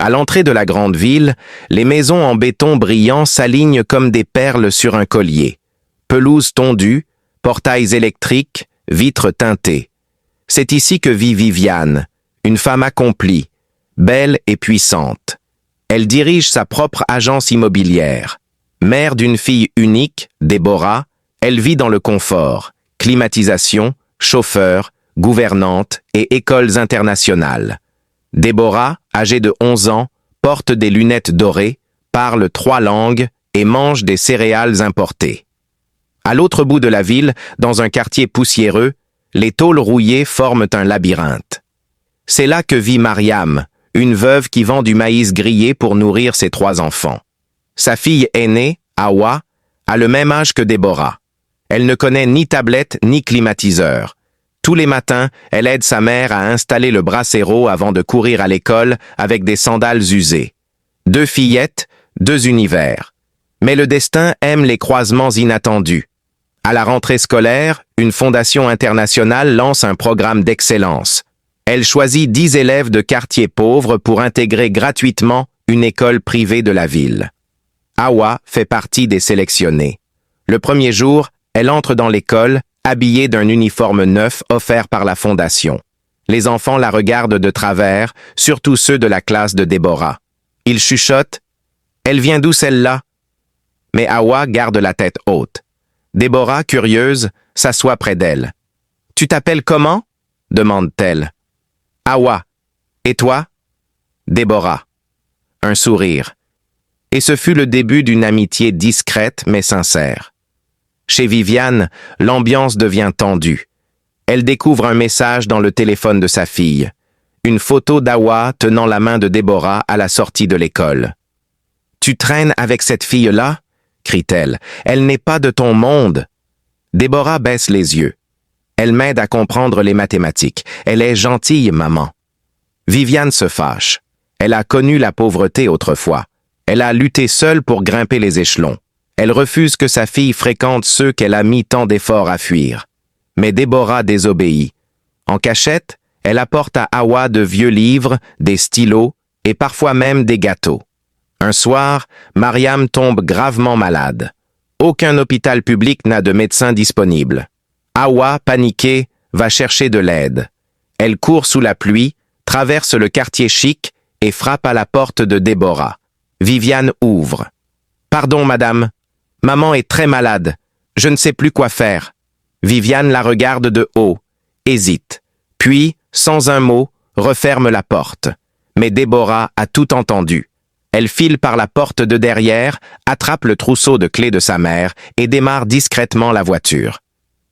À l'entrée de la grande ville, les maisons en béton brillant s'alignent comme des perles sur un collier. Pelouse tondue, portails électriques, vitres teintées. C'est ici que vit Viviane, une femme accomplie, belle et puissante. Elle dirige sa propre agence immobilière. Mère d'une fille unique, Déborah, elle vit dans le confort, climatisation, chauffeur, gouvernante et écoles internationales. Déborah, âgée de 11 ans, porte des lunettes dorées, parle 3 langues et mange des céréales importées. À l'autre bout de la ville, dans un quartier poussiéreux, les tôles rouillées forment un labyrinthe. C'est là que vit Mariam, une veuve qui vend du maïs grillé pour nourrir ses 3 enfants. Sa fille aînée, Hawa, a le même âge que Déborah. Elle ne connaît ni tablette ni climatiseur. Tous les matins, elle aide sa mère à installer le brasero avant de courir à l'école avec des sandales usées. 2 fillettes, 2 univers. Mais le destin aime les croisements inattendus. À la rentrée scolaire, une fondation internationale lance un programme d'excellence. Elle choisit 10 élèves de quartiers pauvres pour intégrer gratuitement une école privée de la ville. Hawa fait partie des sélectionnés. Le premier jour, elle entre dans l'école, habillée d'un uniforme neuf offert par la fondation. Les enfants la regardent de travers, surtout ceux de la classe de Déborah. Ils chuchotent « Elle vient d'où celle-là » Mais Hawa garde la tête haute. Déborah, curieuse, s'assoit près d'elle. « Tu t'appelles comment » demande-t-elle. « Hawa. Et toi » Déborah. Un sourire. Et ce fut le début d'une amitié discrète mais sincère. Chez Viviane, l'ambiance devient tendue. Elle découvre un message dans le téléphone de sa fille. Une photo d'Hawa tenant la main de Déborah à la sortie de l'école. « Tu traînes avec cette fille-là » crie-t-elle. « Elle n'est pas de ton monde. » Déborah baisse les yeux. Elle m'aide à comprendre les mathématiques. Elle est gentille, maman. Viviane se fâche. Elle a connu la pauvreté autrefois. Elle a lutté seule pour grimper les échelons. Elle refuse que sa fille fréquente ceux qu'elle a mis tant d'efforts à fuir. Mais Déborah désobéit. En cachette, elle apporte à Hawa de vieux livres, des stylos et parfois même des gâteaux. Un soir, Mariam tombe gravement malade. Aucun hôpital public n'a de médecin disponible. Hawa, paniquée, va chercher de l'aide. Elle court sous la pluie, traverse le quartier chic et frappe à la porte de Déborah. Viviane ouvre. « Pardon, madame. Maman est très malade. Je ne sais plus quoi faire. » Viviane la regarde de haut, hésite. Puis, sans un mot, referme la porte. Mais Déborah a tout entendu. Elle file par la porte de derrière, attrape le trousseau de clés de sa mère et démarre discrètement la voiture.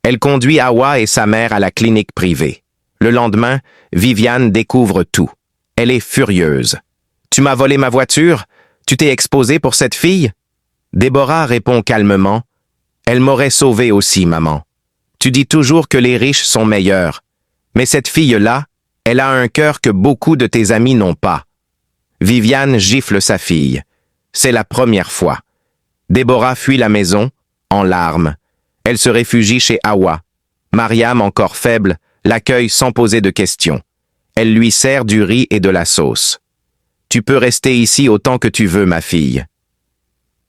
Elle conduit Hawa et sa mère à la clinique privée. Le lendemain, Viviane découvre tout. Elle est furieuse. « Tu m'as volé ma voiture? Tu t'es exposée pour cette fille ?» Déborah répond calmement. « Elle m'aurait sauvée aussi, maman. Tu dis toujours que les riches sont meilleurs. Mais cette fille-là, elle a un cœur que beaucoup de tes amis n'ont pas. » Viviane gifle sa fille. C'est la première fois. Déborah fuit la maison, en larmes. Elle se réfugie chez Hawa. Mariam, encore faible, l'accueille sans poser de questions. Elle lui sert du riz et de la sauce. « Tu peux rester ici autant que tu veux, ma fille. »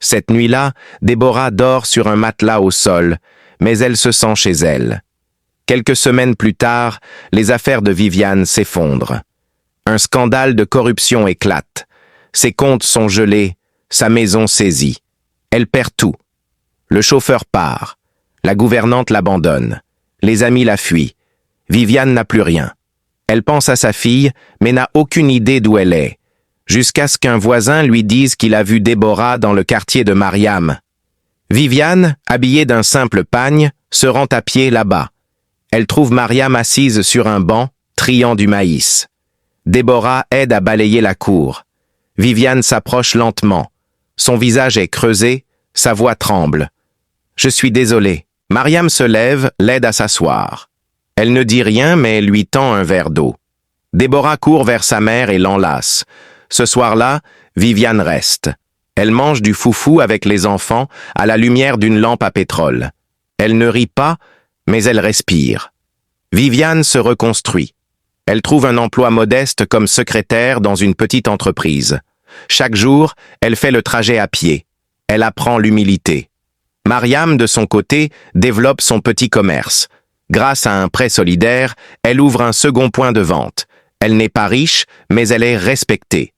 Cette nuit-là, Déborah dort sur un matelas au sol, mais elle se sent chez elle. Quelques semaines plus tard, les affaires de Viviane s'effondrent. Un scandale de corruption éclate. Ses comptes sont gelés, sa maison saisie. Elle perd tout. Le chauffeur part. La gouvernante l'abandonne. Les amis la fuient. Viviane n'a plus rien. Elle pense à sa fille, mais n'a aucune idée d'où elle est. Jusqu'à ce qu'un voisin lui dise qu'il a vu Déborah dans le quartier de Mariam. Viviane, habillée d'un simple pagne, se rend à pied là-bas. Elle trouve Mariam assise sur un banc, triant du maïs. Déborah aide à balayer la cour. Viviane s'approche lentement. Son visage est creusé, sa voix tremble. « Je suis désolée. » Mariam se lève, l'aide à s'asseoir. Elle ne dit rien, mais lui tend un verre d'eau. Déborah court vers sa mère et l'enlace. Ce soir-là, Viviane reste. Elle mange du foufou avec les enfants à la lumière d'une lampe à pétrole. Elle ne rit pas, mais elle respire. Viviane se reconstruit. Elle trouve un emploi modeste comme secrétaire dans une petite entreprise. Chaque jour, elle fait le trajet à pied. Elle apprend l'humilité. Mariam, de son côté, développe son petit commerce. Grâce à un prêt solidaire, elle ouvre un second point de vente. Elle n'est pas riche, mais elle est respectée.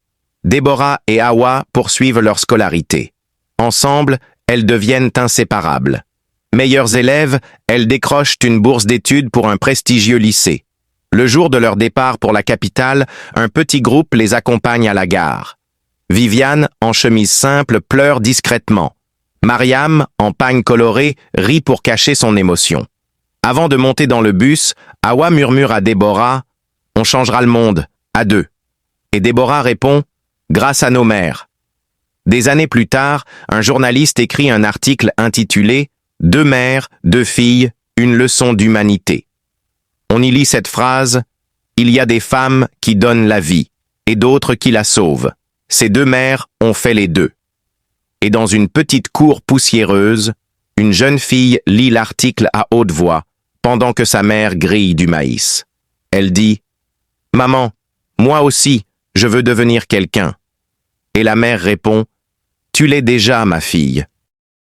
Déborah et Hawa poursuivent leur scolarité. Ensemble, elles deviennent inséparables. Meilleures élèves, elles décrochent une bourse d'études pour un prestigieux lycée. Le jour de leur départ pour la capitale, un petit groupe les accompagne à la gare. Viviane, en chemise simple, pleure discrètement. Mariam, en pagne colorée, rit pour cacher son émotion. Avant de monter dans le bus, Hawa murmure à Déborah « On changera le monde, à deux ». Et Déborah répond « Grâce à nos mères ». Des années plus tard, un journaliste écrit un article intitulé « Deux mères, deux filles, une leçon d'humanité ». On y lit cette phrase « Il y a des femmes qui donnent la vie et d'autres qui la sauvent. Ces deux mères ont fait les deux ». Et dans une petite cour poussiéreuse, une jeune fille lit l'article à haute voix pendant que sa mère grille du maïs. Elle dit « Maman, moi aussi, je veux devenir quelqu'un. » Et la mère répond « Tu l'es déjà, ma fille. »